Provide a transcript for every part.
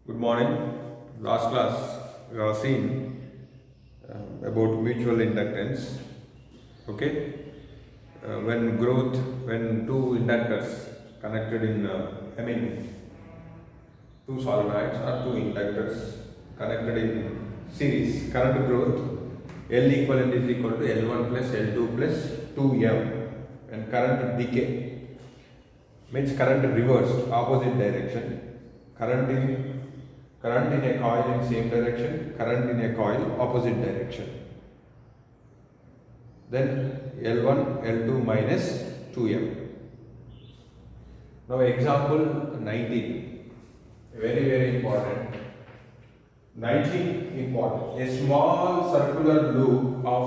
Good morning. Last class we have seen about mutual inductance. Okay, when two inductors connected in, two solenoids or two inductors connected in series, current growth L equivalent is equal to L1 plus L2 plus 2M, and current decay means current reversed, opposite direction. Current in current in a coil in same direction, current in a coil opposite direction. Then L1, L2 minus 2M. Now example 19, very important. 19 important. A small circular loop of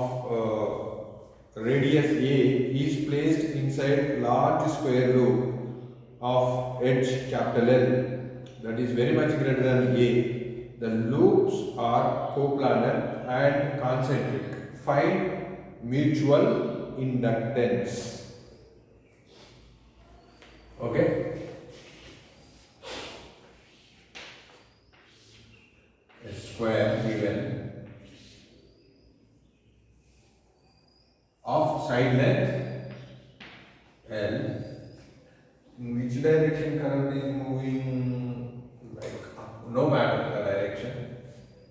radius A is placed inside large square loop of edge capital L, that is very much greater than A. The loops are coplanar and concentric. Find mutual inductance. Okay. A square given of side length L. In which direction current is moving? Like up, no matter the direction.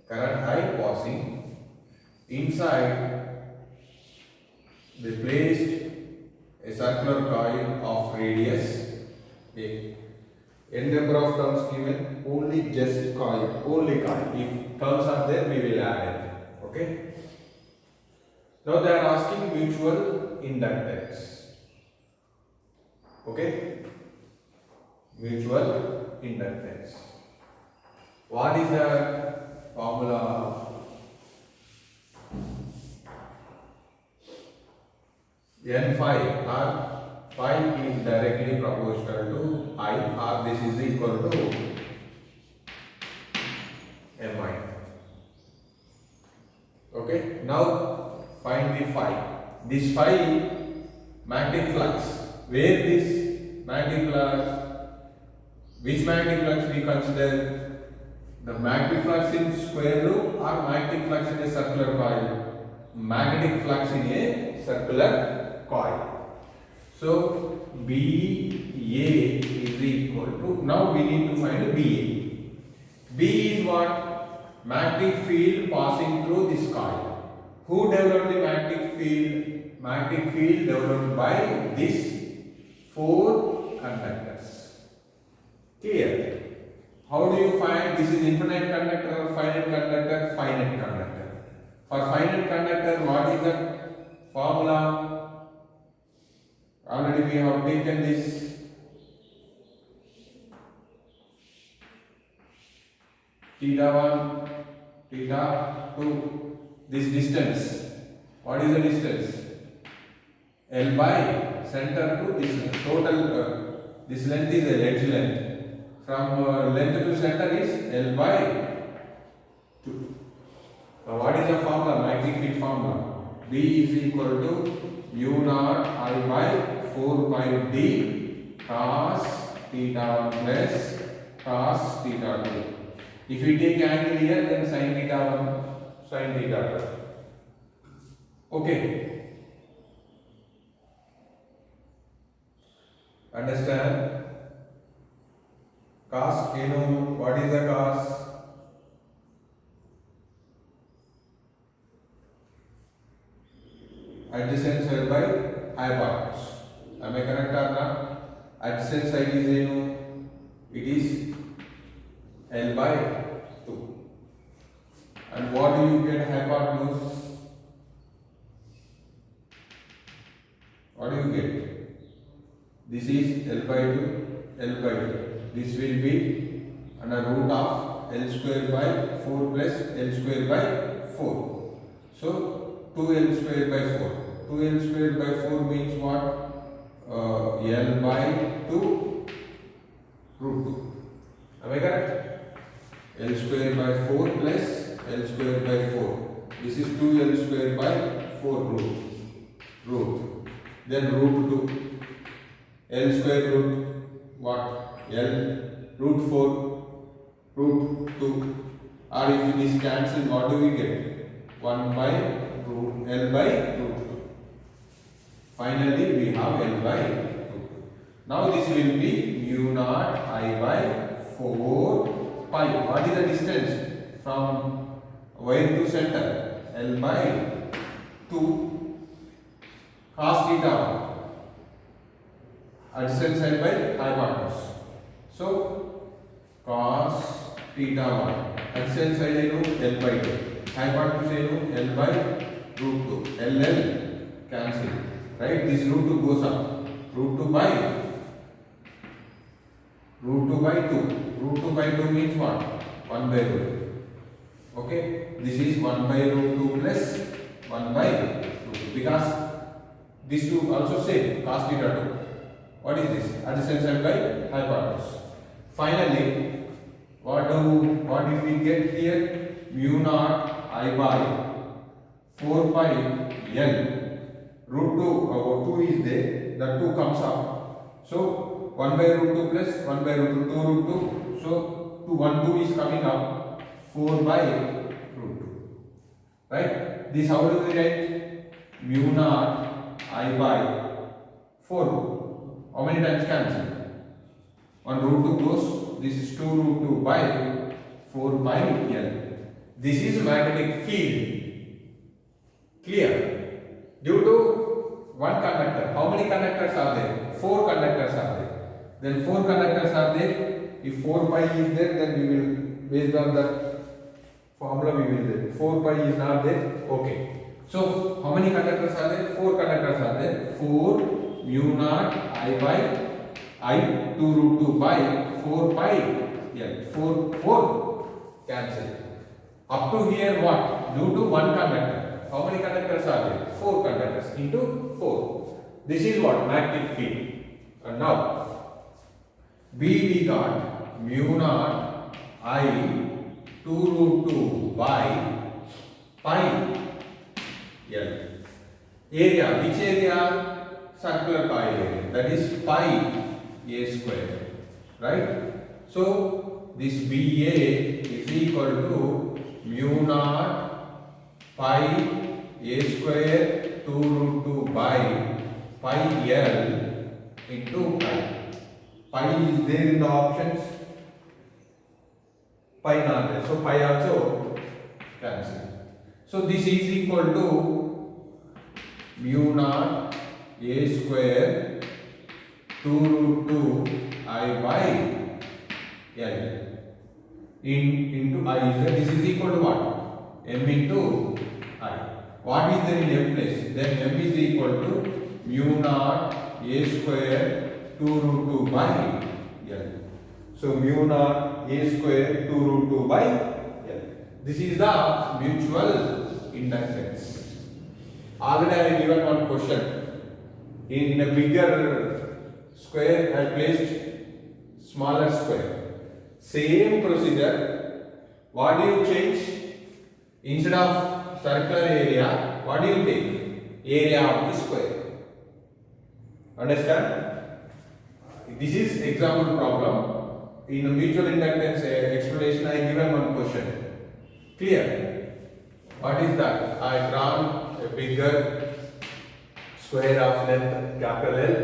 Current I passing inside. They placed a circular coil of radius A. N number of terms given, only just coil, only coil. If terms are there, we will add it. Okay. Now they are asking mutual inductance. Okay. Mutual inductance. What is the formula? N phi or phi is directly proportional to I, or this is equal to Mi. Okay. Now find the phi. This phi magnetic flux. Where this magnetic flux? Which magnetic flux we consider? The magnetic flux in square loop or magnetic flux in a circular coil? Magnetic flux in a circular coil. So BA is equal to, now we need to find BA. B is what? Magnetic field passing through this coil. Who developed the magnetic field? Magnetic field developed by these four conductors. Clear? How do you find this is infinite conductor or finite conductor? Finite conductor. For finite conductor, what is the formula? Already we have taken this. Theta 1, theta 2. This distance. What is the distance? L by center to this total. This length is a edge length. From length to center is L by 2. Now what is the formula? Magnetic field formula. B is equal to mu naught I by 4 pi d cos theta 1 plus cos theta 2. If we take angle here, then sin theta 1, sin theta 2. Okay. Understand? Cos, you know what is the cos? Adjacent side by hypotenuse. Am I correct or not? Adjacent side is, it is L by 2. And what do you get hypotenuse? What do you get? This is L by 2, L by 2. This will be under root of L square by 4 plus L square by 4. So 2L square by 4. 2L square by 4 means what? L by 2 root 2. Am I correct? L square by 4 plus L square by 4. This is 2L square by 4 root. Then root 2. L square root what? L root 4 root 2. Or if it is cancelled, what do we get? 1 by root L by root 2. Finally, we have L by root 2. Now this will be mu naught I by 4 pi. What is the distance from wire to center? L by 2 cos theta. Adjacent side by hypotenuse. So cos theta 1. Adjacent side I know L by 2. Hypotenuse I know L by root 2. LL cancel. Right? This root 2 goes up. Root 2 by 2. Root 2 by 2 means what? 1 by root 2. Okay? This is 1 by root 2 plus 1 by root 2. Because this 2 also same cos theta 2. What is this? Adjacent side by hypotenuse. Finally, what did we get here? Mu naught I by 4 pi L. Root 2 is there. That 2 comes up. So 1 by root 2 plus 1 by root 2, 2 root 2. So 2 is coming up. 4 by root 2. Right? This how do we write? Mu naught I by 4. How many times cancel? 1 root 2 goes. This is 2 root 2 by 4 by L. This is magnetic field. Clear? Due to one conductor. How many conductors are there? 4 conductors are there. Then 4 conductors are there. If 4 pi is there, then we will, based on the formula we will do. 4 pi is not there. Okay. So how many conductors are there? 4 conductors are there. 4 mu naught I by 2 root 2 by 4 pi L. 4 cancel. Up to here what? Due to one conductor. How many conductors are there? 4 conductors into 4. This is what? Magnetic field. And now B we got mu naught I 2 root 2 by pi L. Area. Which area? Circular coil area. That is pi A square. Right? So this BA is equal to mu naught pi A square 2 root 2 by pi L into pi. Pi is there in the options. Pi not there. So pi also cancel. So this is equal to mu naught A square 2 root 2 I by L into I is there. This is equal to what? M into I. What is there in M place? Then M is equal to mu naught A square 2 root 2 by L. So mu naught A square 2 root 2 by L. This is the mutual inductance. Already I have given one question. In a bigger square I placed smaller square. Same procedure. What do you change? Instead of circular area, what do you take? Area of the square. Understand? This is example problem. In a mutual inductance explanation, I given one question. Clear? What is that? I drawn a bigger square of length capital L.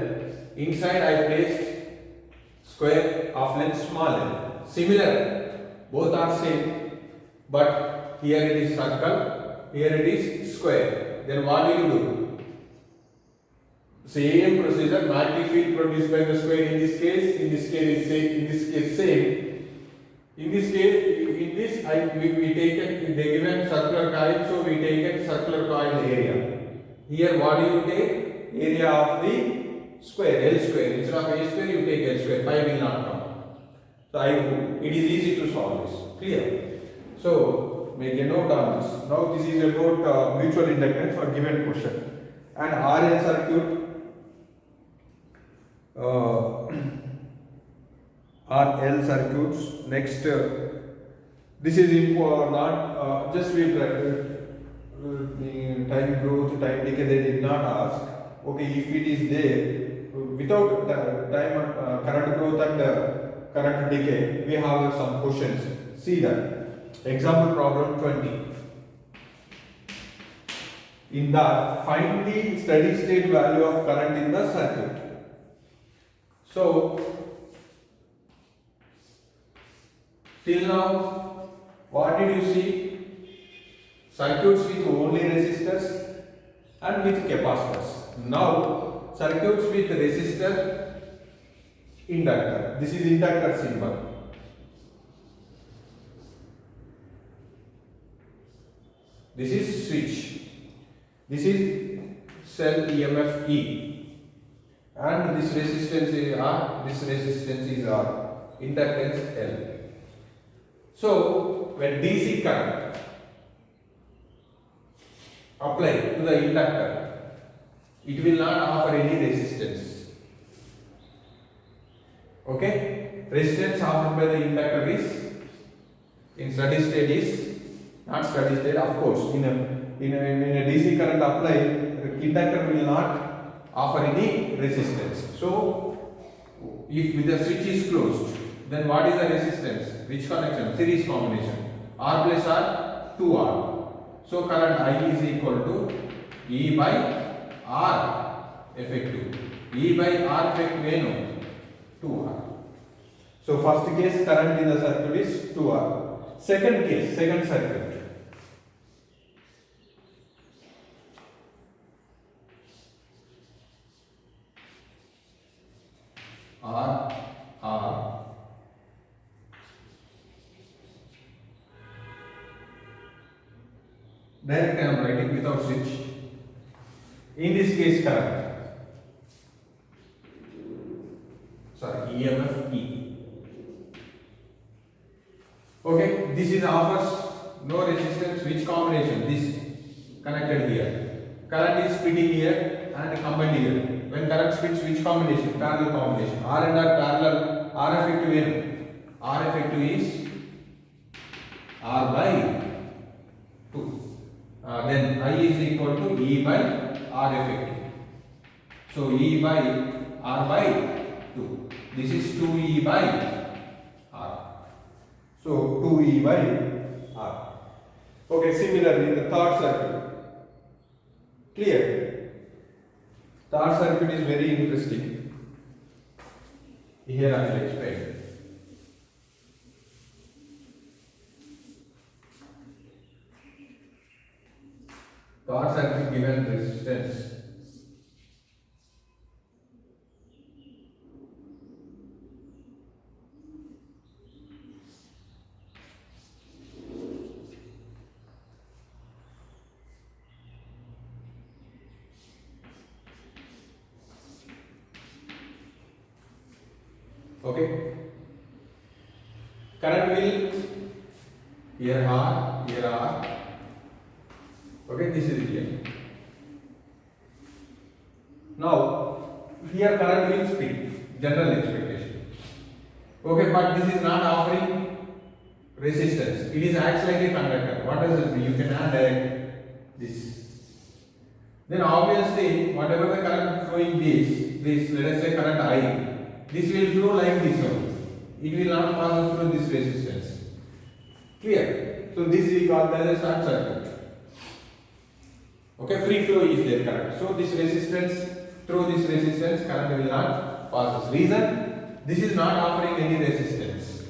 Inside I placed square of length small l. Similar. Both are same. But here it is circle, here it is square. Then what do you do? Same procedure, magnetic field produced by the square in this case is same, in this case same. In this case, in this we taken, they given circular coil, so we taken circular coil area. Here what do you take? Area of the square, L square. Instead of A square, you take L square, pi will not come. So it is easy to solve this. Clear? So make a note on this. Now this is about mutual inductance for given question. And RL circuit, RL circuits. Next, this is not just we time growth, time decay. They did not ask. Okay, if it is there without time current growth and current decay, we have some questions. See that. Example problem 20. In that, find the steady state value of current in the circuit. So, till now, what did you see? Circuits with only resistors and with capacitors. Now, circuits with resistor, inductor. This is inductor symbol. This is switch. This is cell EMF E. And this resistance is R, this resistance is R. Inductance L. So, when DC current applied to the inductor, it will not offer any resistance. Okay? Resistance offered by the inductor is, in steady state is, not steady state, of course, in a DC current applied, inductor will not offer any resistance. So, if the switch is closed, then what is the resistance? Which connection? Series combination. R plus R, 2R. So, current I is equal to E by R effective. E by R effective no, 2R. So, first case current in the circuit is 2R. Second case, second circuit. R. Directly I am writing without switch. In this case, current. Sorry, EMF E. Okay, this is offers no resistance. Which combination? This connected here. Current is splitting here and combined here. When current splits, which combination? Parallel combination. R and R parallel. R effective in. R effective is R by 2. Then I is equal to E by R effective. So E by R by 2. This is 2E by R. So 2E by R. Okay, similarly the third circuit. Clear? Third circuit is very interesting. Here I will explain. Third circuit given resistance. Okay. Current will here R, here R. Okay, this is here. Now, here current will speed, general expectation. Okay, but this is not offering resistance. It is acts like a conductor. What does it mean? You can add this. Then obviously, whatever the current flowing this, let us say current I, this will flow like this only. It will not pass through this resistance. Clear? So this we got as a short circuit. Okay, free flow is there current. So this resistance, through this resistance, current will not pass. Reason, this is not offering any resistance.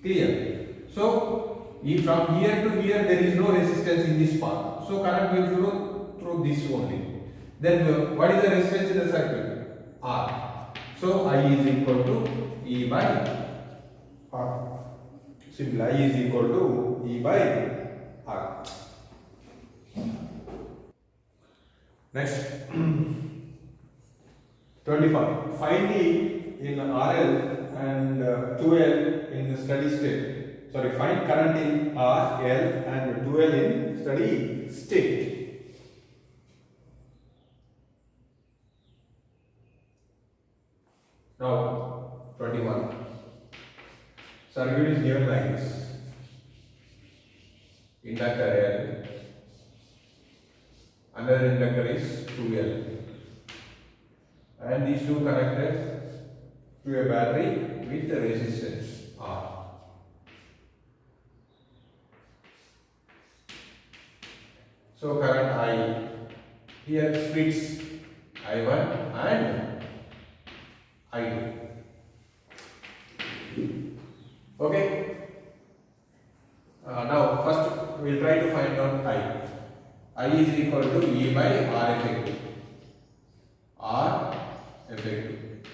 Clear? So if from here to here there is no resistance in this path. So current will flow through this only. Then what is the resistance in the circuit? R. So I is equal to E by R. Simply I is equal to E by R. Next, 25. Find E in RL and 2L in steady state. Sorry, find current in R, L and 2L in steady state. Now, 21. Circuit is given like this. Inductor L. Another inductor is 2L. And these two connected to a battery with a resistance R. So current I here splits I1 and I2. Okay. Now first we will try to find out I. I is equal to E by R effective. R effective.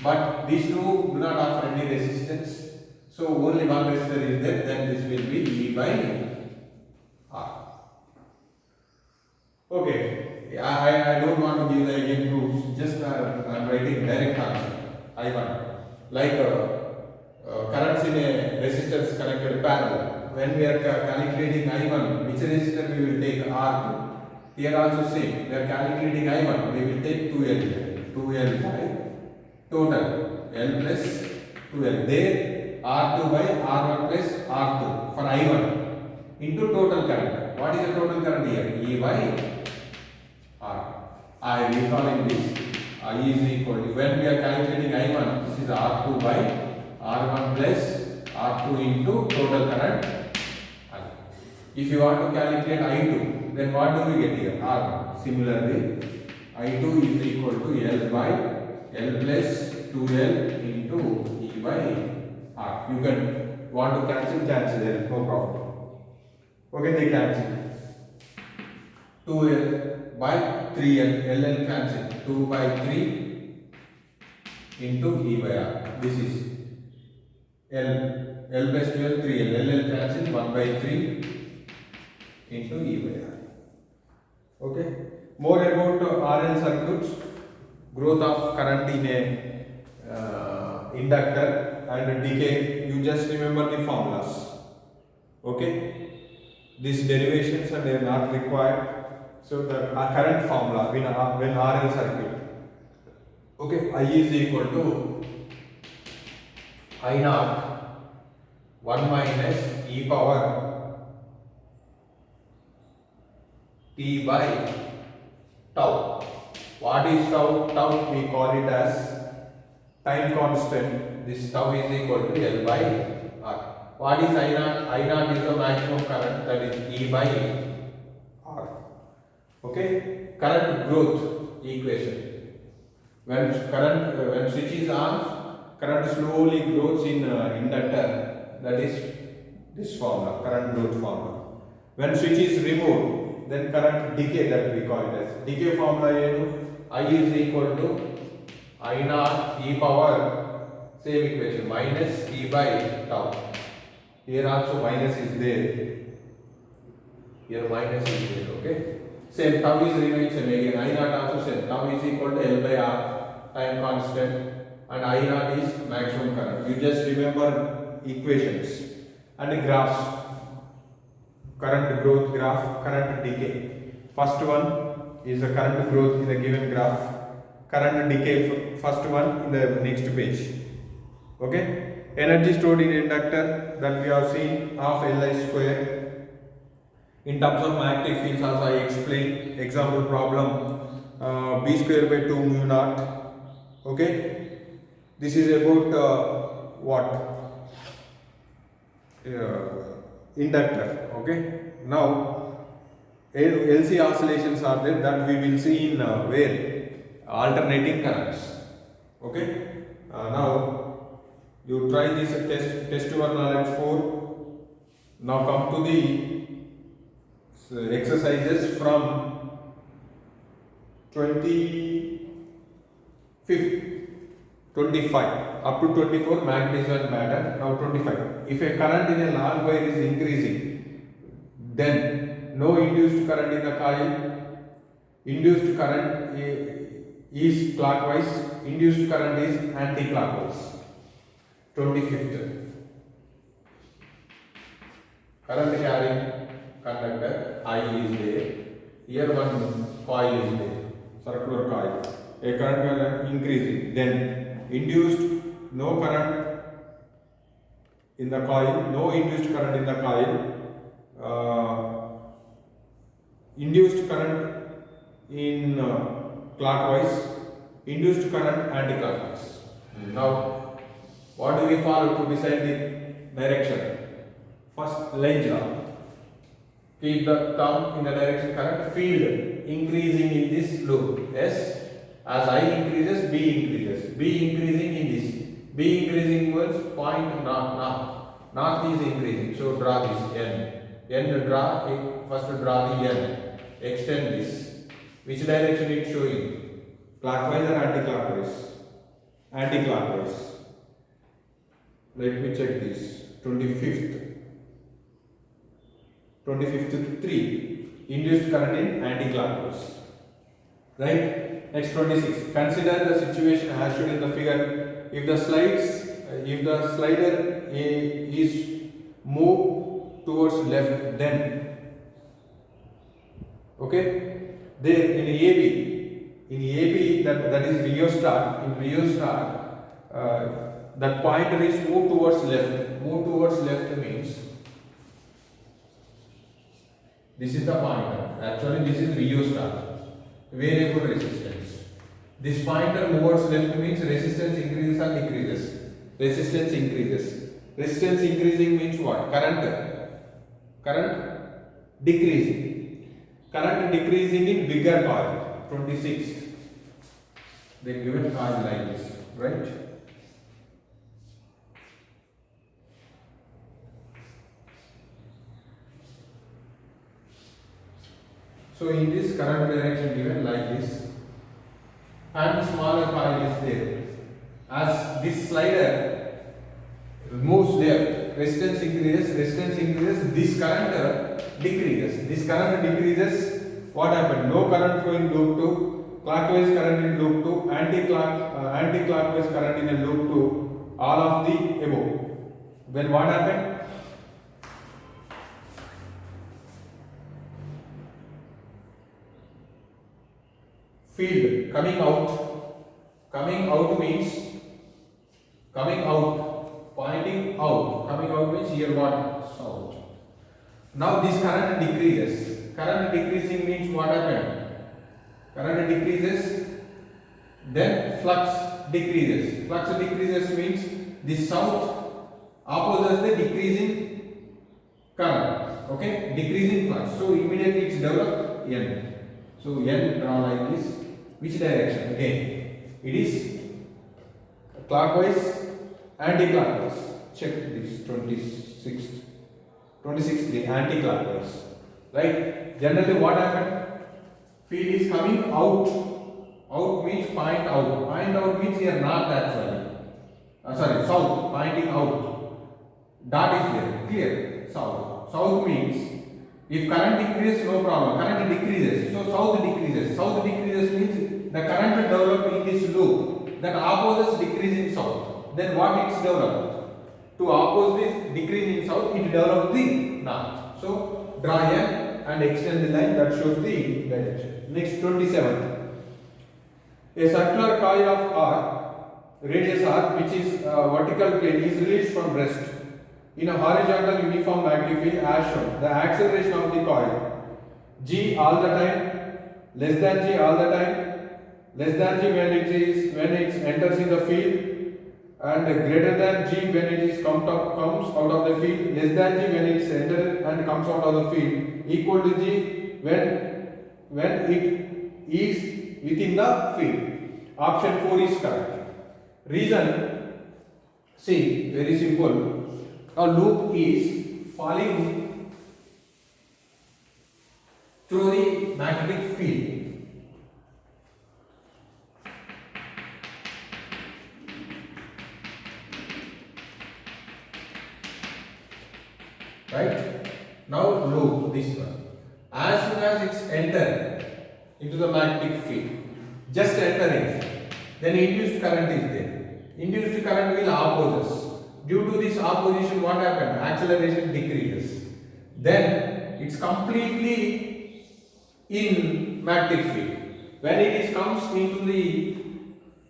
But these two do not offer any resistance. So only one resistor is there, then this will be E by R. Okay, I don't want to give the again proofs, just I am writing direct answer. I1. Like currents in a resistors connected parallel. When we are calculating I1, which resistor we will take R2. Here also same, we are calculating I1, we will take 2L. 2L by total L plus 2L. There R2 by R1 plus R2 for I1 into total current. What is the total current here? E by R. I recalling this. I is equal to, when we are calculating I1, this is R2 by R1 plus R2 into total current. If you want to calculate I2, then what do we get here? R. Similarly, I2 is equal to L by L plus 2L into E by R. You can want to cancel, there is no problem. Okay, they cancel. 2L by 3L, LL cancel. 2 by 3 into E by R. This is L plus 12, 3L. LL cancel 1 by 3 into E by R. Okay. More about RL circuits, growth of current in a inductor and decay. You just remember the formulas. Okay. These derivations and they are not required. So the current formula when RL circuit. Okay. I is equal to I naught 1 minus e power T by tau. What is tau? Tau we call it as time constant. This tau is equal to L by R. What is I naught? I naught is the maximum current, that is E by R. Okay. Current growth equation. When switch is on, current slowly grows in inductor. That is this formula, current growth formula. When switch is removed, then current decay, that we call it as decay formula. I is equal to I naught e power, same equation, minus E by tau. Here also minus is there. Here minus is there. Okay. Same, tau is remains same again. I naught also same. Tau is equal to L by R, time constant, and I naught is maximum current. You just remember equations and graphs. Current growth graph, current decay. First one is the current growth in the given graph. Current decay, first one in the next page. Okay. Energy stored in inductor, that we have seen, half Li square. In terms of magnetic fields also I explained. Example problem, B square by 2 mu naught. Okay. This is about what? Inductor. Okay. Now LC oscillations are there, that we will see in where alternating currents. Okay. Now you try this test your knowledge 4. Now come to the exercises from 25 up to 24, magnetism matter. Now 25. If a current in a long wire is increasing, then no induced current in the coil. Induced current is clockwise, induced current is anti-clockwise. 25th. Current carrying conductor I is there. Here one coil is there, circular coil. A current increasing, then induced no current in the coil, no induced current in the coil. Induced current in clockwise, induced current anti-clockwise. Now, what do we follow to decide the direction? First, Lenz's law. Keep the thumb in the direction current. Field increasing in this loop. Yes. As I increases, B increases. B increasing in this. B increasing towards point north. North is increasing. So draw this N. N draw. First draw the N. Extend this. Which direction it showing? Clockwise or anti-clockwise? Anti-clockwise. Let me check this. 25th. 25th 3. Induced current in anti-clockwise. Right? Next 26. Consider the situation as shown in the figure. If the slider is moved towards left, then okay, there in AB that is rheostat. In rheostat, that pointer is moved towards left. Move towards left means this is the pointer. Actually, this is rheostat. Variable resistance. This pointer moves left means resistance increases or decreases. Resistance increases. Resistance increasing means what? Current decreasing. Current decreasing in bigger coil. 26. They given coil like this, right? So in this current direction given like this, and smaller coil is there. As this slider moves left, resistance increases, this current decreases. This current decreases, what happened? No current flow in loop 2, clockwise current in loop 2, anti-clockwise current in a loop 2, all of the above. Then what happened? Field coming out means pointing out. Coming out means here what? South. Now this current decreases. Current decreasing means what happened? Current decreases, then flux decreases. Flux decreases means this south opposes the decreasing current. Okay, decreasing flux. So immediately it's developed N. So N draw like this. Which direction? Again, it is clockwise, anti-clockwise. Check this 26th 3 anti-clockwise. Right? Generally, what happened? Field is coming out. Out means point out. Point out means here north actually. South. Pointing out. Dot is there. Clear? South. South means if current increases, no problem. Current decreases. So south decreases. South decreases means the current developed in this loop that opposes decrease in south. Then what it's developed? To oppose this decrease in south, it developed the north. So draw N and extend the line that shows the direction. Next 27th. A circular coil of R, radius R, which is vertical plane, is released from rest in a horizontal uniform magnetic field as shown. The acceleration of the coil G all the time, less than G all the time, less than G when it enters in the field, and greater than G when it comes out of the field, less than G when it's entered and comes out of the field, equal to G when it is within the field. Option 4 is correct. Reason, see, very simple. A loop is falling through the magnetic field. Right? Now loop this one. As soon as it's entered into the magnetic field, just entering, then induced current is there. Induced current will oppose us. Due to this opposition, what happened? Acceleration decreases. Then it's completely in magnetic field. When it comes into the,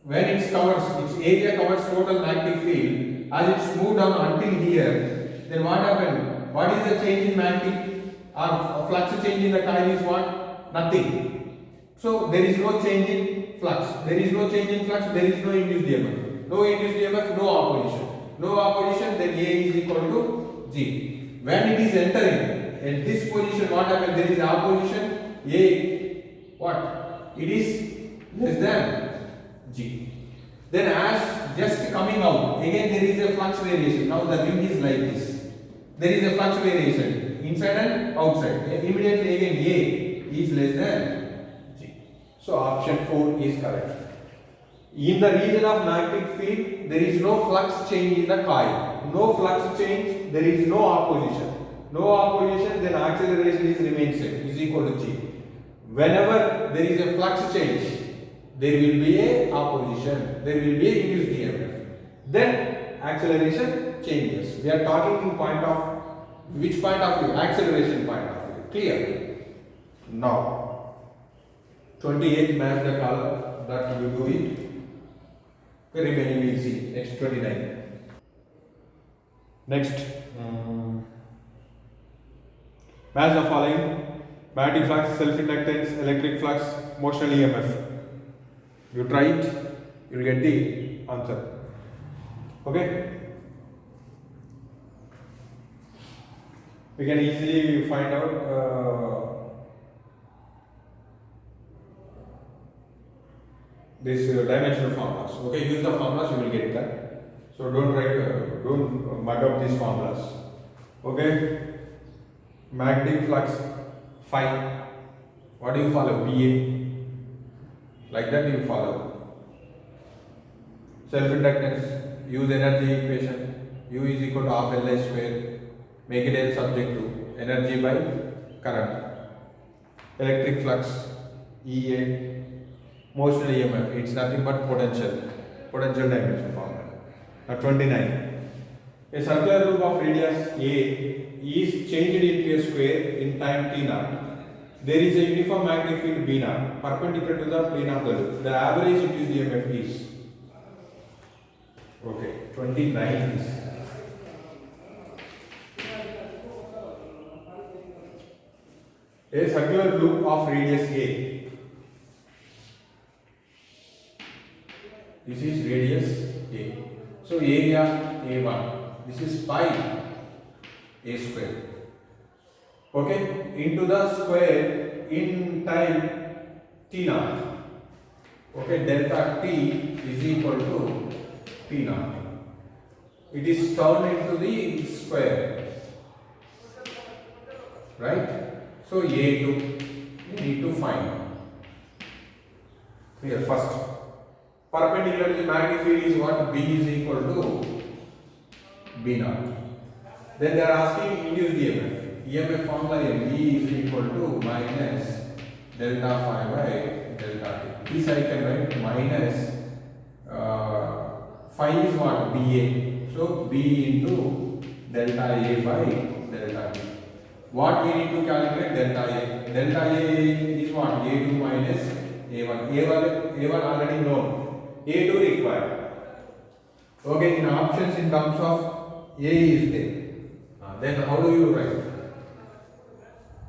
when it covers, its area covers total magnetic field, as it's moved down until here, then what happened? What is the change in magnetic or flux change in the coil is what? Nothing. So there is no change in flux. There is no change in flux, there is no induced EMF. No induced EMF, no opposition. No opposition, then A is equal to G. When it is entering At this position, what happened? There is opposition A. What? It is less than G. Then as just coming out, again there is a flux variation. Now the ring is like this. There is a flux variation inside and outside. Immediately again A is less than G. So option 4 is correct. In the region of magnetic field, there is no flux change in the coil. No flux change, there is no opposition. No opposition, then acceleration is remains same, is equal to G. Whenever there is a flux change, there will be a opposition, there will be a induced EMF. Then acceleration changes. We are talking in point of which point of view? Acceleration point of view. Clear? Now, 28th match the color that we do it. Remaining we will see next 29. Next, match the following: magnetic flux, self-inductance, electric flux, motional EMF. You try it, you will get the answer. Okay? We can easily find out this dimensional formulas. Okay, use the formulas, you will get that. So don't write, don't mug up these formulas. Okay? Magnetic flux phi. What do you follow? BA. Like that you follow. Self-inductance, use energy equation. U is equal to half Li square. Make it L subject to energy by current. Electric flux, EA. Motional EMF, it's nothing but potential dimension formula. Now 29. A circular loop of radius A is changed into a square in time t0. There is a uniform magnetic field B0 perpendicular to the plane of the loop. The average induced EMF is. Okay, 29 is. A circular loop of radius A. This is radius A. So area A1. This is pi A square. Okay, into the square in time t0. Okay, delta t is equal to t0. It is turned into the square. Right? So A2 you need to find. Here first. Perpendicular to the magnetic field is what? B is equal to B0. Then they are asking induced EMF. EMF formula B is equal to minus delta phi by delta T. This I can write minus phi is what? BA. So B into delta A by delta T. What we need to calculate? Delta A. Delta A is what? A2 minus A1. A1 already known. A2 required. Okay, in options in terms of A is there. Then how do you write?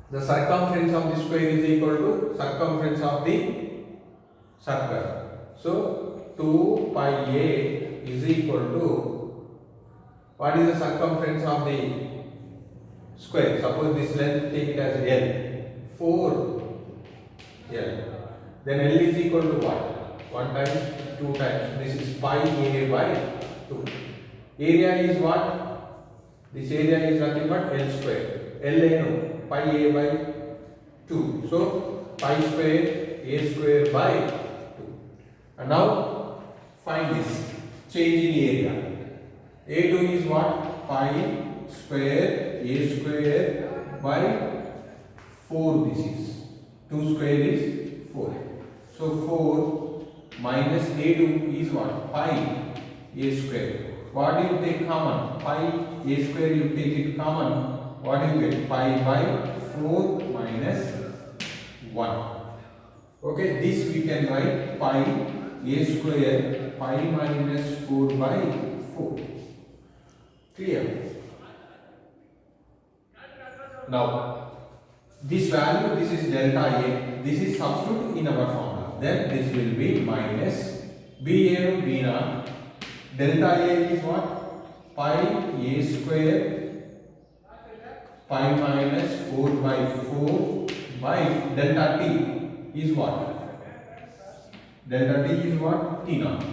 The circumference of the square is equal to circumference of the circle. So 2 pi A is equal to, what is the circumference of the square? Suppose this length, take it as L. 4 L. Then L is equal to what? 1 times 2 times. This is pi A by 2. Area is what? This area is nothing but L square. L no, pi A by 2. So pi square A square by 2. And now find this change in area. A2 is what? Pi square A square by 4. This is 2 square is 4. So 4 minus A2 is what? Pi A square. What do you take common? Pi A square you take it common. What do you get? Pi by 4 minus 1. Okay, this we can write pi A square pi minus 4 by 4. Clear? Now, this value, this is delta A. This is substitute in our formula. Then this will be minus BA to B0. Delta A is what? Pi A square pi minus 4 by 4 by delta t is what? Delta t is what? T naught.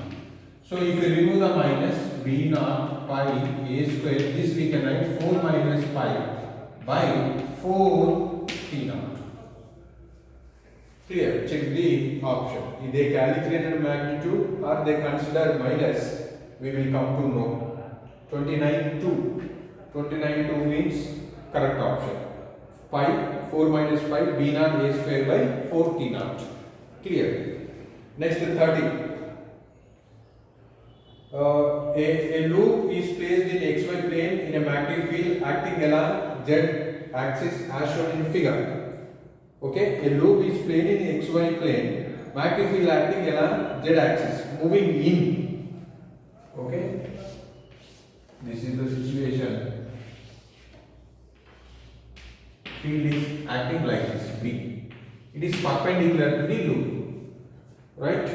So if you remove the minus, b naught pi a square, this we can write 4 minus pi by 4 t naught. Clear? Check the option. If they calculated magnitude or they consider minus, we will come to know. 29.2. 29.2 means correct option. Pi 4 minus pi b naught a square by 4 t naught. Clear? Next 30. A loop is placed in xy plane in a magnetic field acting along z axis as shown in figure. Okay, a loop is placed in xy plane, magnetic field acting along z axis, moving in. Okay, this is the situation. Field is acting like this, B. It is perpendicular to the loop, right?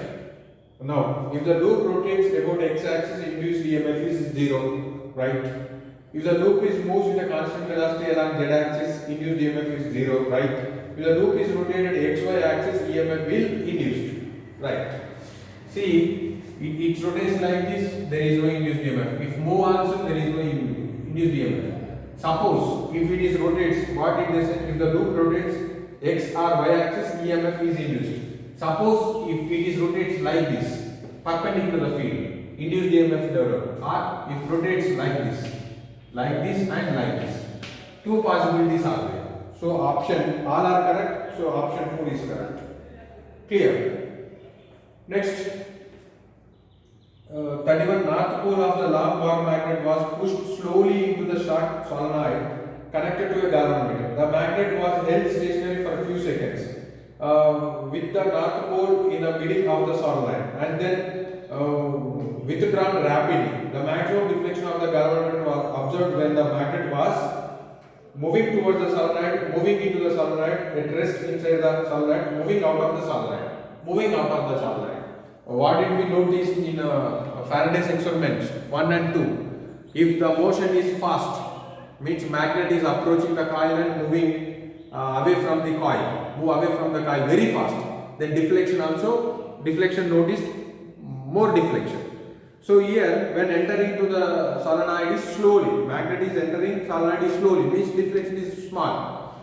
Now, if the loop rotates about x-axis, induced EMF is 0, right? If the loop is moves with a constant velocity along z-axis, induced EMF is 0, right? If the loop is rotated xy axis, EMF will induced, right? See, it rotates like this, there is no induced EMF. If move also, there is no induced EMF. Suppose, if it is rotates, what it is, if the loop rotates x or y axis, EMF is induced. Suppose if it is rotates like this, perpendicular to the field, induced EMF developed. Or if rotates like this and like this. Two possibilities are there. So option all are correct. So option 4 is correct. Clear? Next, 31 north pole of the long bar magnet was pushed slowly into the short solenoid connected to a galvanometer. The magnet was held stationary for a few seconds. With the north pole in the middle of the solenoid and then withdrawn rapidly. The maximum deflection of the galvanometer was observed when the magnet was moving towards the solenoid, moving into the solenoid, at rest inside the solenoid, moving out of the solenoid. What did we notice in Faraday's experiments 1 and 2? If the motion is fast, means magnet is approaching the coil and moving away from the coil, move away from the coil very fast, then deflection noticed, more deflection. So here when entering to the solenoid is slowly, magnet is entering solenoid is slowly, means deflection is small.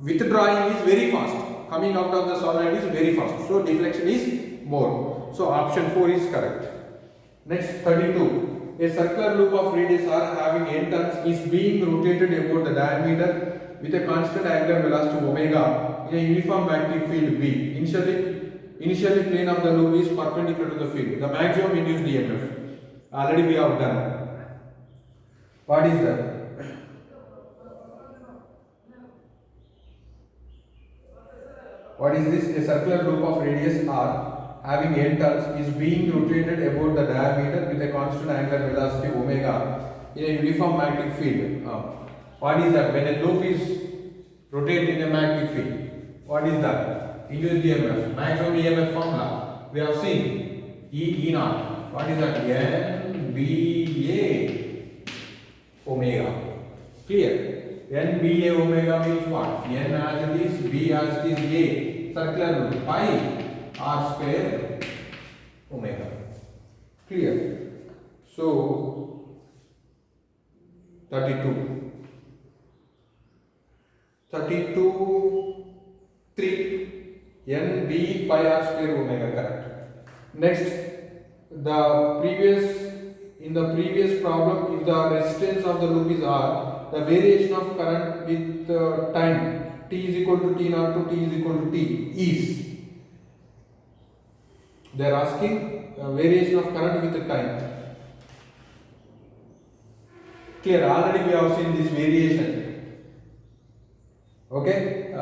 Withdrawing is very fast, coming out of the solenoid is very fast, so deflection is more. So option 4 is correct. Next 32. A circular loop of radius r having n turns is being rotated about the diameter with a constant angular velocity omega in a uniform magnetic field B. Initially plane of the loop is perpendicular to the field. The maximum induced EMF. Already we have done. What is that? What is this? A circular loop of radius r having n turns is being rotated about the diameter with a constant angular velocity omega in a uniform magnetic field. What is that? When a loop is rotated in a magnetic field, what is that? Induced EMF, maximum EMF formula. We have seen E naught. What is that? N B A omega. Clear? N B A omega means what? N as it is, B as it is, A. Circular loop. Pi r square omega. Clear? So 32 3 n b pi r square omega, correct. Next, in the previous problem, if the resistance of the loop is r, the variation of current with time t is equal to t naught to t is equal to t is. They are asking variation of current with the time. Clear? Already we have seen this variation. Okay,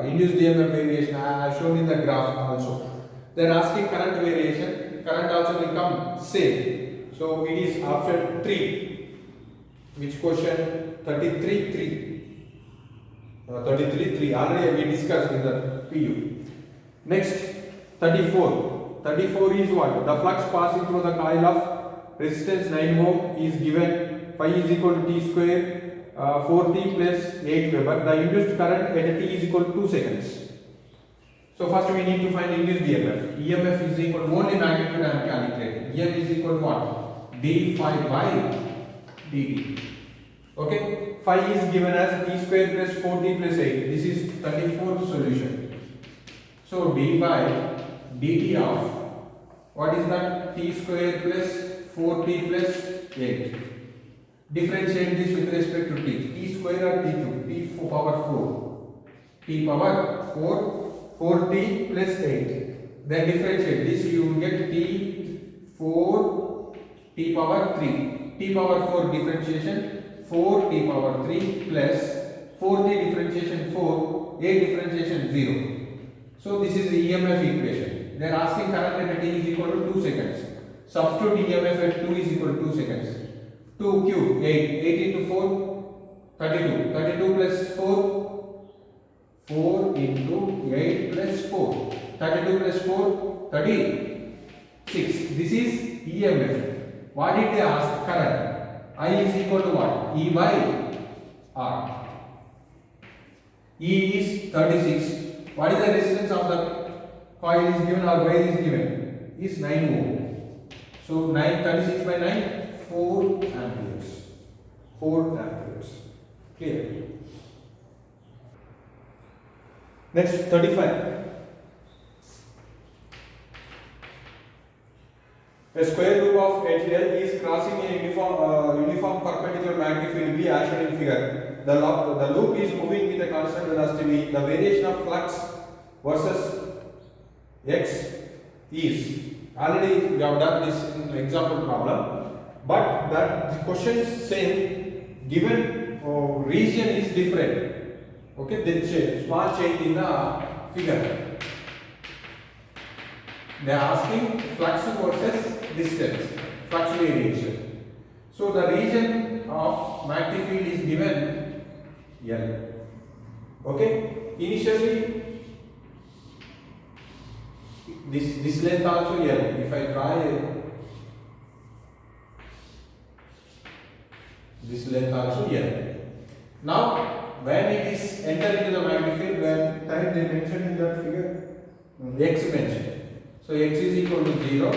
induced EMF variation I have shown in the graph also. They are asking current variation. Current also will come same. So it is option 3. Which question? 33 3. Already we discussed in the PU. Next 34. 34 is what? The flux passing through the coil of resistance 9 ohm is given. Phi is equal to t square. 4t plus 8 Weber. The induced current at t is equal to 2 seconds. So first we need to find induced EMF. EMF is equal to only magnitude I am calculating. EM is equal to what? d phi by dt. Okay. Phi is given as t square plus 4t plus 8. This is 34th solution. So d by dt of what is that? T square plus 4t plus 8. Differentiate this with respect to t. T square or t cube? T power 4. T power 4. 4t plus 8. Then differentiate this, you will get t 4 t power 3. T power 4 differentiation 4 t power 3 plus 4t differentiation 4, 8 differentiation 0. So this is the EMF equation. They are asking current at t is equal to 2 seconds. Substitute EMF at 2 is equal to 2 seconds. 2 cube 8. 8 into 4 32. 32 plus 4 4 into 8 plus 4. 32 plus 4 36. This is EMF. What did they ask? Current. I is equal to what? E by R. E is 36. What is the resistance of the coil is given or wire is given? Is 9 ohm. So 36 by 9, 4 amperes. 4 amperes. Clear? Next, 35. A square loop of HL is crossing a uniform perpendicular magnetic field B as shown in figure. The loop is moving with a constant velocity V. The variation of flux versus X is. Already we have done this in example problem, but that the question is same. Given region is different. Okay, then small change in the figure. They are asking flux versus distance, flux variation. So the region of magnetic field is given L. Okay, initially this length also L. If I try this length also L. Now when it is entered into the magnetic field, when time they mentioned in that figure, X mentioned. So X is equal to 0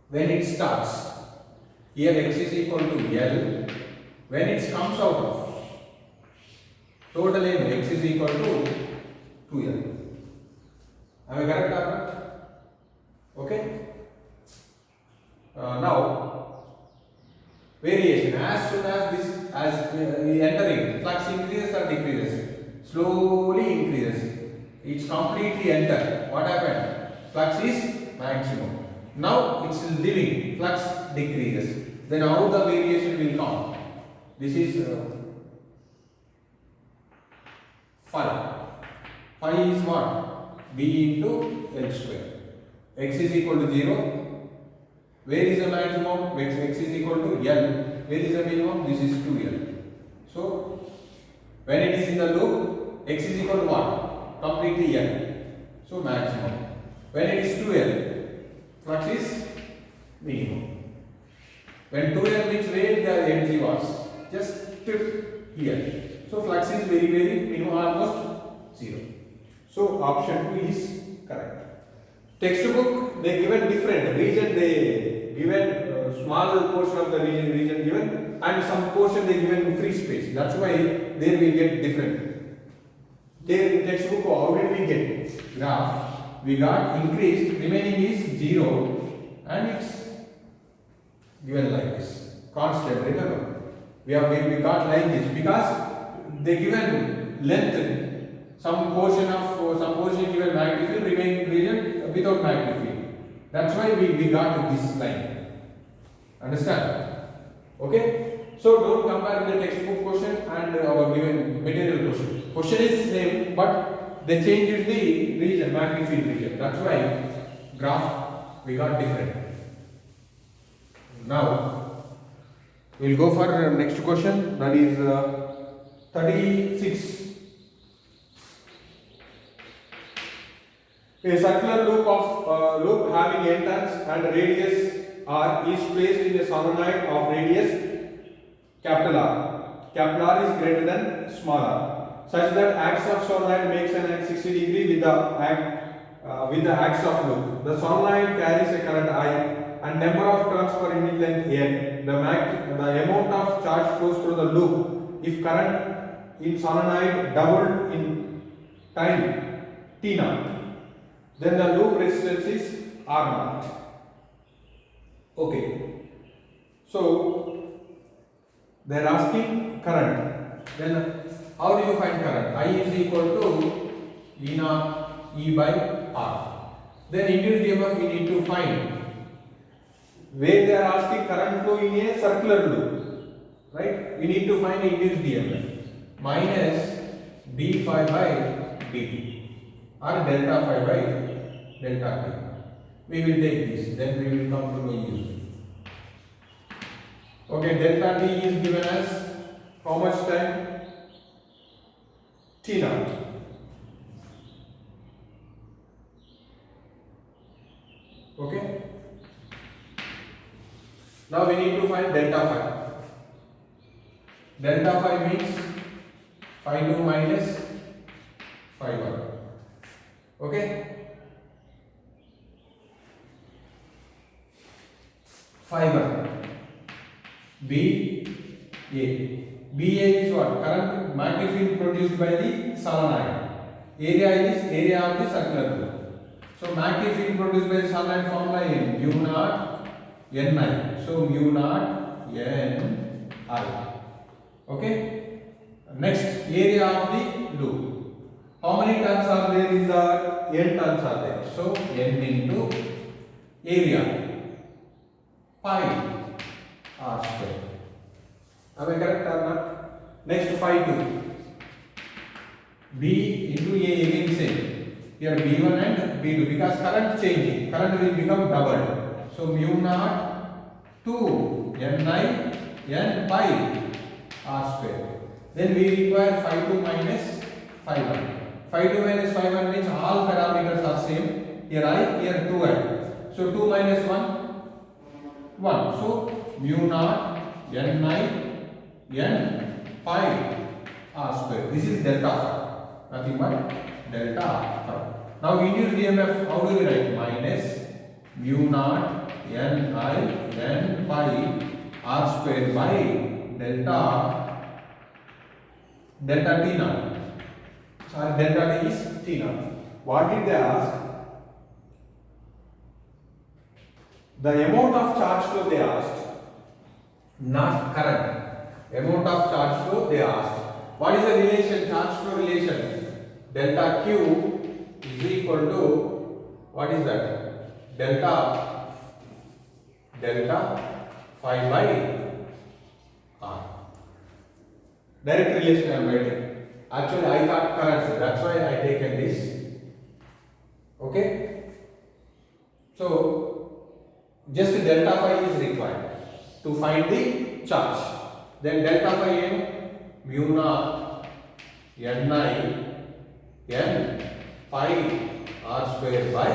when it starts. Here X is equal to L when it comes out of. Total X is equal to 2L. Am I correct or not? Okay. Now variation, as soon as this entering, flux increases or decreases? Slowly increases. It's completely entered. What happened? Flux is maximum. Now it's leaving, flux decreases. Then how the variation will come? This is phi. Phi is what? B into L square. X is equal to 0. Where is the maximum? X is equal to L. Where is the minimum? This is 2L. So when it is in the loop, X is equal to what? Completely L. So maximum. When it is 2L, flux is minimum. When 2L means where the energy was, just tip here. So flux is very minimum, almost 0. So option 2 is correct. Textbook they given different region, they given small portion of the region given, and some portion they given free space. That's why there we get different. There in textbook how did we get graph? We got increased, remaining is 0, and it's given like this, constant. Remember, we got like this because they given length, some portion given magnetic field, remaining region without magnetic field. That's why we got this line. Understand? Okay. So don't compare the textbook question and our given material question. Question is same, but they changed the region, magnetic field region. That's why graph we got different. Now we'll go for next question, that is 36. A circular loop having n turns and radius r is placed in a solenoid of radius capital R. capital R is greater than small r, such that axis of solenoid makes an angle 60 degree with the axis of loop. The solenoid carries a current I and number of turns per unit length n. The amount of charge flows through the loop if current in solenoid doubled in time t naught. Then the loop resistance is R naught. Okay. So they are asking current. Then how do you find current? I is equal to E naught E by R. Then induced EMF we need to find. Where they are asking current flow in a circular loop, right? We need to find induced EMF minus d phi by dt or delta phi by delta t. We will take this, then we will come to know use. Okay, delta t is given as how much time? T naught. Okay. Now we need to find delta phi. Delta phi means phi 2 minus phi 1. Okay. Phi 1. BA is what? Current magnetic field produced by the solenoid. Area is area of the circular loop. So magnetic field produced by the solenoid formula is mu naught Ni. So mu naught Ni. Okay. Next, area of the loop. How many turns are there in the n turns are there? So n into area pi r square. Am I correct or not? Next, phi 2. B into A again same. Here B1 and B2 because current changing. Current will become doubled. So mu naught 2 Ni n pi r square. Then we require phi 2 minus phi 1. Phi 2 minus phi 1 means all parameters are same. Here I, here 2i. So 2 minus 1, 1. So mu naught Ni n pi r square. This is delta phi. Nothing but delta phi. Now induced EMF, how do we write? Minus mu naught Ni n pi r square by delta t naught. Sorry, delta t is t naught. What did they ask? The amount of charge flow they asked, not current. Amount of charge flow they asked. What is the relation, charge flow relation? Delta Q is equal to, what is that? Delta phi by R. Direct relation I am writing. Actually I thought current, that's why I taken this. Okay? So just delta phi is required to find the charge. Then delta phi is mu naught Ni n pi r square by,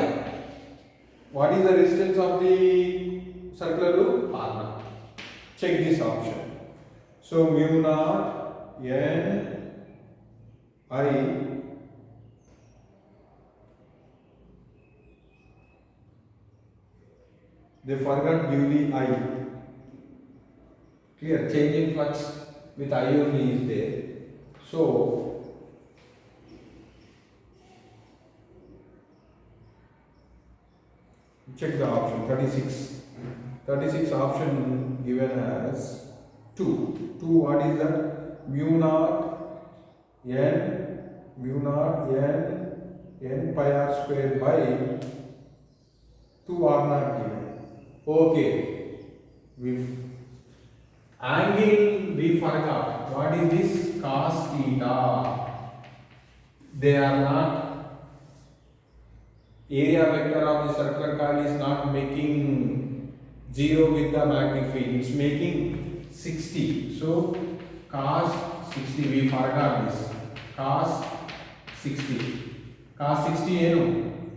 what is the resistance of the circular loop? R naught. Check this option. So mu naught n I they forgot give the I. Clear? Changing flux with I only is there. So check the option 36. 36 option given as 2. 2 what is that? Mu naught n pi r square by 2 r naught given. Okay. Angle we forgot. What is this? Cos theta. They are not, area vector of the circular coil is not making 0 with the magnetic field. It's making 60. So cos 60, we forgot this. Cos 60. Cos 60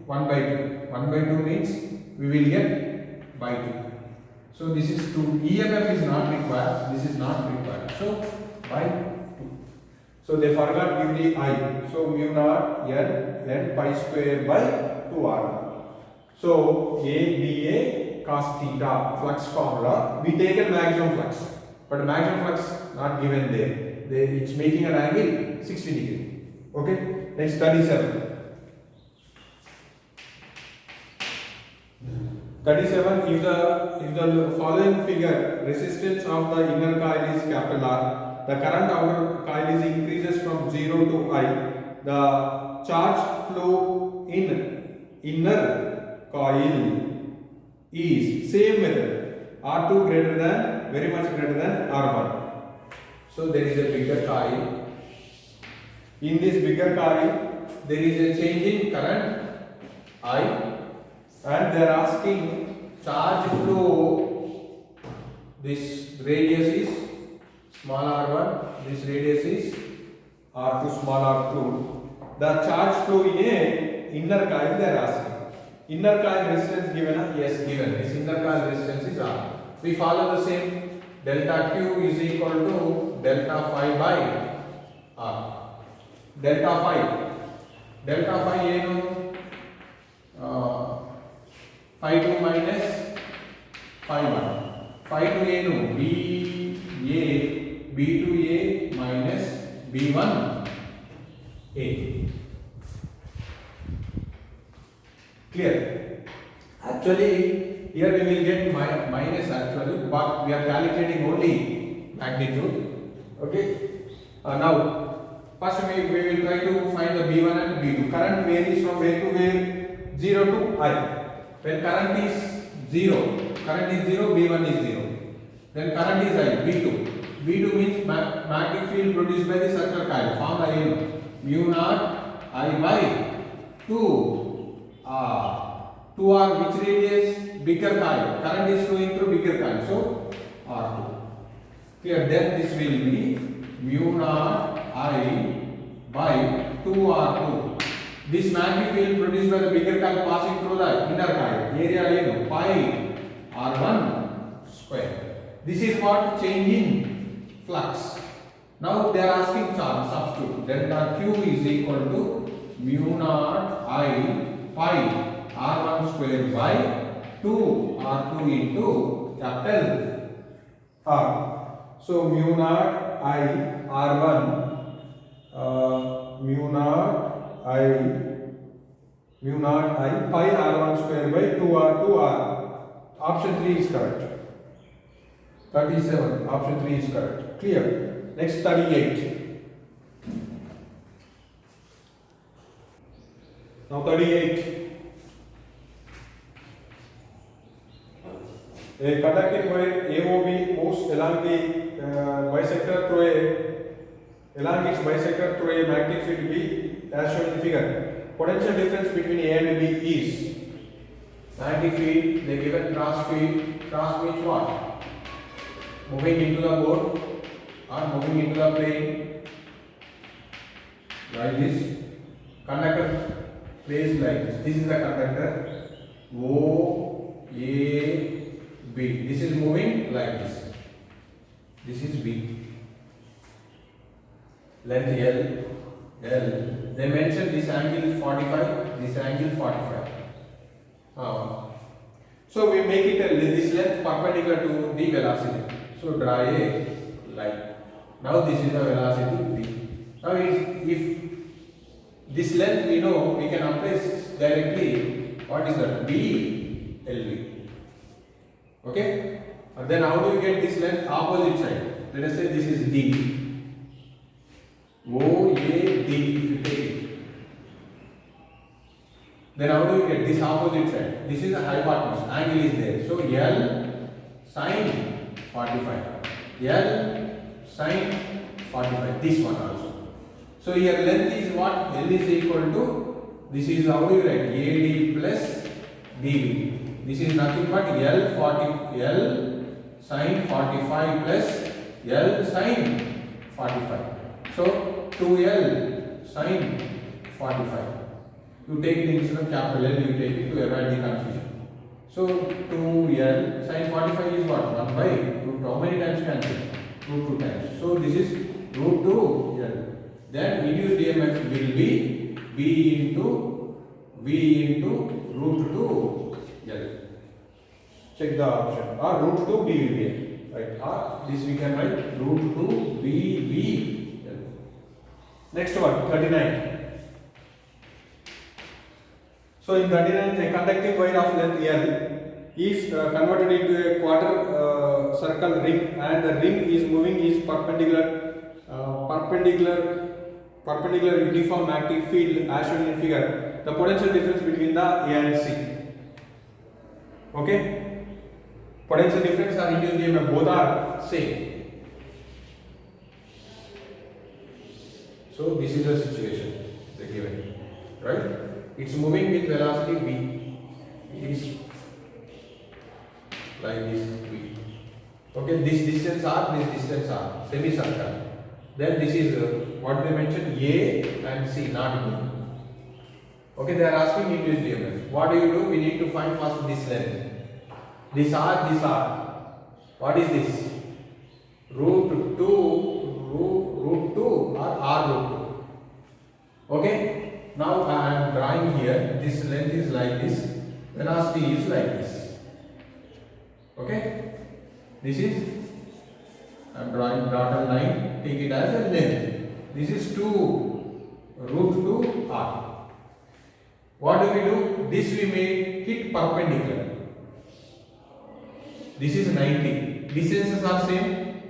1 by 2. 1 by 2 means we will get by 2. So this is 2. EMF is not required. This is not required. So by 2. So they forgot give the I. So mu naught n pi square by 2r. So A dA cos theta flux formula. We take a maximum flux, but maximum flux not given there. It's making an angle 60 degree. Okay. Next 37. 37. If the following figure resistance of the inner coil is capital R, the current outer coil is increases from 0 to I. The charge flow in inner coil is same method. R2 greater than, very much greater than R1. So there is a bigger coil. In this bigger coil, there is a change in current I, and they are asking charge flow. This radius is small r1, this radius is r2 small r2. The charge flow in a inner coil they are asking. Inner coil resistance given? Yes, given. This inner coil resistance is R. We follow the same. Delta Q is equal to delta phi by R. Delta phi ಏನು phi 2 minus phi 1. Phi 2 ಏನು B2A minus B1A. Clear? Actually, here we will get minus actually, but we are calculating only magnitude. Okay. Now, first we will try to find the B1 and B2. Current varies from where to where? 0 to I. When current is 0, B1 is 0. Then current is I, B2. B2 means magnetic field produced by the circular coil. Formula ಏನು? Mu naught I by 2R. 2R which radius? Bigger coil. Current is flowing through bigger coil. So R2. Clear? Then this will be mu naught I by 2R2. This magnetic field produced by the bigger coil passing through the inner coil. Area ಏನು? Pi R1 square. This is what change in flux. Now they are asking charge substitute. Delta Q is equal to mu naught I pi R1 square by 2 R2 into capital R. So mu naught I R1 mu naught I pi R1 square by 2R2 R. Option 3 is correct. 37. Option 3 is correct. Clear? Next 38. Now 38. A conducting wire AOB moves along the bisector through its bisector through a magnetic field B as shown in the figure. Potential difference between A and B is magnetic field. They given cross field. Cross means what? Moving into the board or moving into the plane like this. Conductor placed like this. This is the conductor O A B. This is moving like this. This is B. Length L. They mentioned this angle 45. This angle 45. So we make it this length perpendicular to the velocity. So draw a line. Now this is the velocity V. Now if this length we know, we can apply directly what is that? B LV. Okay? And then how do you get this length? Opposite side. Let us say this is D. O A D if you take it. Then how do you get this opposite side? This is a hypotenuse. Angle is there. So L sin 45. L sin 45. This one also. So here length is what? L is equal to, this is how you write? AD plus DB. This is nothing but L sin 45 plus L sin 45. So 2L sin 45. You take it instead of capital L, you take it to avoid the confusion. So 2L sin 45 is what? 1 by root. How many times cancel? Root 2 times. So this is root 2 L. Then induced EMF will be B into V into root 2 L. Check the option. Or root 2 BVL. Right. Or this we can write root 2 BVL. Next one, 39. So in 39, a conducting wire of length L is converted into a quarter circle ring, and the ring is moving is perpendicular uniform magnetic field as shown in figure. The potential difference between the A and C. Okay, potential difference are induced EMF, both are same. So this is the situation they given, right? It's moving with velocity v. It is like this v. Okay, this distance r, this distance r, semicircle. Then this is what they mentioned, A and C, not B. Okay, they are asking induced EMF. What do? We need to find first this length. This r, this r. What is this? Root 2 or r root 2. Okay. Now I am drawing here. This length is like this. Velocity is like this. Okay. This is, I am drawing dotted line. Take it as a length. This is 2 root 2 r. What do? This we made it perpendicular. This is 90. Distances are same,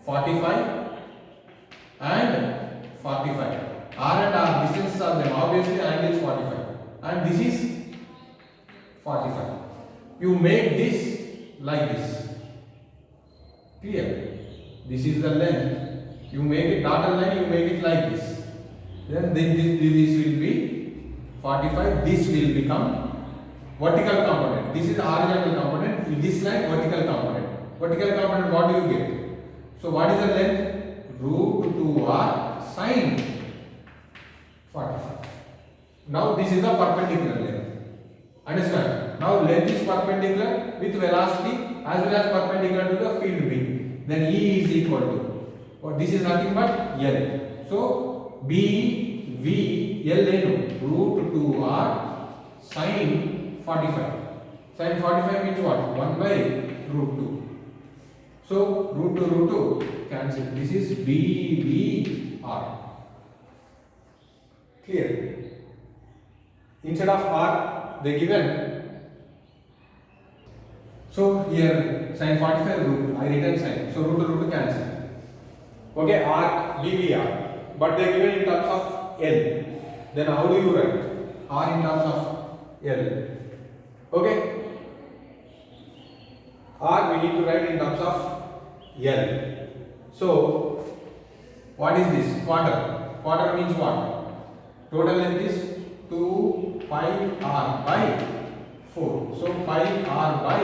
45 and 45. R and R distances are them. Obviously angle is 45. And this is 45. You make this like this. Clear? This is the length. You make it dotted line, you make it like this. Then this will be 45. This will become vertical component. This is the horizontal component. In this line, vertical component. Vertical component, what do you get? So what is the length? Root 2r sine 45. Now this is the perpendicular length. Understand? Now length is perpendicular with velocity as well as perpendicular to the field B. Then E is equal to, or this is nothing but L. So B V L N root 2r sine 45. Sine 45 means what? 1 by root 2. So root 2 cancel. This is B V R. Clear? Instead of R, they given. So here sin 45 root, I written sin. So root cancel. Okay, R, BVR. But they given in terms of L. Then how do you write? R in terms of L. Okay? R we need to write in terms of L. So what is this? Quarter. Quarter means what? Total length is 2 pi r by 4. So pi r by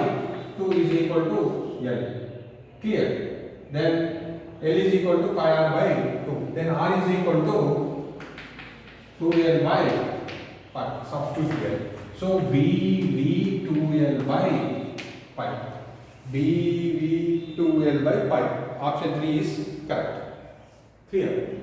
2 is equal to L. Clear? Then L is equal to pi r by 2. Then r is equal to 2L by pi. Substitute here. So BV 2L by pi. BV 2L by pi. Option 3 is correct. Clear?